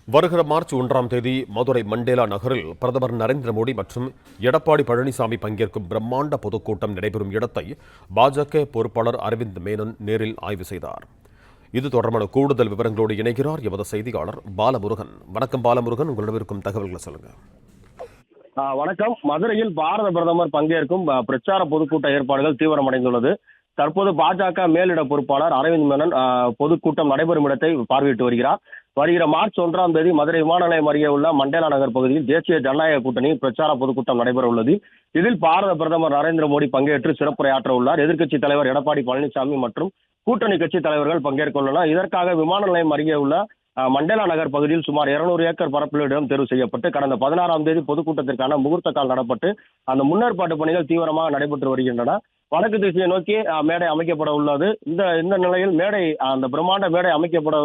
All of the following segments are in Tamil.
வருகிற மார்ச் 1ஆம் தேதி மதுரை மண்டேலா நகரில் பிரதமர் நரேந்திர மோடி மற்றும் எடப்பாடி பழனிசாமி பங்கேற்கும் பிரம்மாண்ட பொதுக்கூட்டம் நடைபெறும் இடத்தை பாஜக பொறுப்பாளர் அரவிந்த் மேனன் நேரில் ஆய்வு செய்தார். இது தொடர்பான கூடுதல் விவரங்களோடு இணைகிறார் எமது செய்தியாளர் பாலமுருகன். வணக்கம் பாலமுருகன், உங்களிடம் இருக்கும் தகவல்களை சொல்லுங்க. வணக்கம். மதுரையில் பாரத பிரதமர் பங்கேற்கும் பிரச்சார பொதுக்கூட்ட ஏற்பாடுகள் தீவிரமடைந்துள்ளது. தற்போது பாஜக மேலிட பொறுப்பாளர் அரவிந்த் மேனன் பொதுக்கூட்டம் நடைபெறும் இடத்தை பார்வையிட்டு வருகிறார். வருகிற மார்ச் 1ஆம் தேதி மதுரை விமான நிலையம் அருகே உள்ள மண்டேலா நகர் பகுதியில் தேசிய ஜனநாயக கூட்டணி பிரச்சார பொதுக்கூட்டம் நடைபெற உள்ளது. இதில் பாரத பிரதமர் நரேந்திர மோடி பங்கேற்று சிறப்புரையாற்ற உள்ளார். எதிர்க்கட்சி தலைவர் எடப்பாடி பழனிசாமி மற்றும் கூட்டணி கட்சி தலைவர்கள் பங்கேற்க உள்ளனர். இதற்காக விமான நிலையம் அருகே உள்ள மண்டேலா நகர் பகுதியில் சுமார் 200 ஏக்கர் பரப்பில் இடம் தேர்வு செய்யப்பட்டு கடந்த 16ஆம் தேதி பொதுக்கூட்டத்திற்கான முகூர்த்த கால் நடப்பட்டு அந்த முன்னேற்பாட்டு பணிகள் தீவிரமாக நடைபெற்று வருகின்றன. வடக்கு திசையை நோக்கி மேடை அமைக்கப்பட உள்ளது. இந்த நிலையில் அந்த பிரம்மாண்ட மேடை அமைக்கப்பட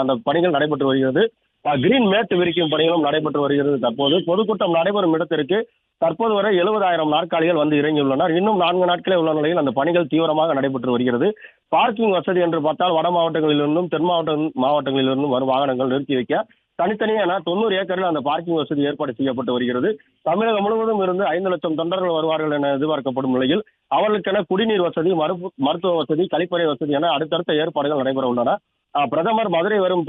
அந்த பணிகள் நடைபெற்று வருகிறது. கிரீன் மேட் விரிக்கும் பணிகளும் நடைபெற்று வருகிறது. தற்போது பொதுக்கூட்டம் நடைபெறும் இடத்திற்கு தற்போது வரை 70,000 நாற்காலிகள் வந்து இறங்கியுள்ளனர். இன்னும் 4 நாட்களே உள்ள நிலையில் அந்த பணிகள் தீவிரமாக நடைபெற்று வருகிறது. பார்க்கிங் வசதி என்று பார்த்தால் வட மாவட்டங்களிலிருந்தும் தென் மாவட்டங்களிலிருந்தும் வரும் வாகனங்கள் நிறுத்தி வைக்க தனித்தனியான 90 ஏக்கரில் அந்த பார்க்கிங் வசதி ஏற்பாடு செய்யப்பட்டு வருகிறது. தமிழகம் முழுவதும் இருந்து 5 லட்சம் தொண்டர்கள் வருவார்கள் என எதிர்பார்க்கப்படும் நிலையில் அவர்களுக்கென குடிநீர் வசதி, மருத்துவ வசதி, கழிப்பறை வசதி என அடுத்தடுத்த ஏற்பாடுகள் நடைபெற உள்ளன. பிரதமர் மதுரை வரும்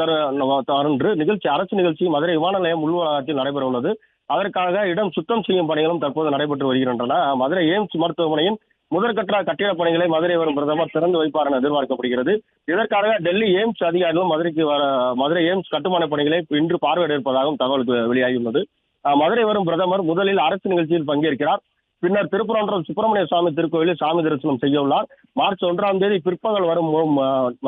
தருணன்று அரசு நிகழ்ச்சி மதுரை விமான நிலையம் உள்வளாகத்தில் நடைபெற உள்ளது. அதற்காக இடம் சுத்தம் செய்யும் பணிகளும் தற்போது நடைபெற்று வருகின்றன. மதுரை எய்ம்ஸ் மருத்துவமனையின் முதற்கட்ட கட்டிட பணிகளை மதுரை வரும் பிரதமர் திறந்து வைப்பார் என எதிர்பார்க்கப்படுகிறது. இதற்காக டெல்லி எய்ம்ஸ் அதிகாரிகளும் மதுரை எய்ம்ஸ் கட்டுமான பணிகளை இன்று பார்வையிட இருப்பதாகவும் தகவல் வெளியாகியுள்ளது. மதுரை வரும் பிரதமர் முதலில் அரசு நிகழ்ச்சியில் பங்கேற்கிறார். பின்னர் திருப்பரங்குன்றம் சுப்பிரமணிய சுவாமி திருக்கோயிலில் சாமி தரிசனம் செய்ய உள்ளார். மார்ச் 1ஆம் தேதி பிற்பகல் வரும்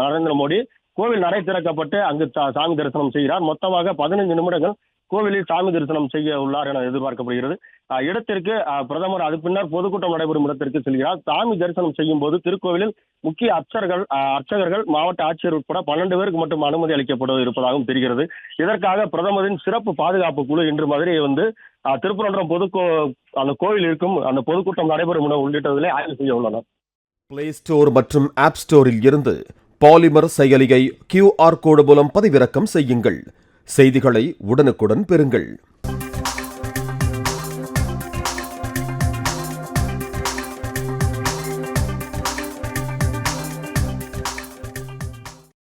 நரேந்திர மோடி கோவில் நடை திறக்கப்பட்டு அங்கு சாமி தரிசனம் செய்கிறார். மொத்தமாக 15 நிமிடங்கள் கோவிலில் சாமி தரிசனம் செய்ய உள்ளார் என எதிர்பார்க்கப்படுகிறது. இடத்திற்கு பிரதமர் அது பின்னர் பொதுக்கூட்டம் நடைபெறும் இடத்திற்கு செல்கிறார். சாமி தரிசனம் செய்யும் போது திருக்கோவிலில் முக்கிய அர்ச்சகர்கள், மாவட்ட ஆட்சியர் உட்பட 12 பேருக்கு மட்டும் அனுமதி அளிக்கப்பட இருப்பதாகவும் தெரிகிறது. இதற்காக பிரதமரின் சிறப்பு பாதுகாப்பு குழு இன்று மதுரையை வந்து திருப்பரங்குன்றம் அந்த கோவில் இருக்கும் அந்த பொதுக்கூட்டம் நடைபெறும் இடம் உள்ளிட்டதிலே ஆய்வு செய்ய உள்ளனர். பிளே ஸ்டோர் மற்றும் ஆப் ஸ்டோரில் இருந்து பாலிமர் செயலியை QR கோடு மூலம் பதிவிறக்கம் செய்யுங்கள். செய்திகளை உடனுக்குடன் பெறுங்கள்.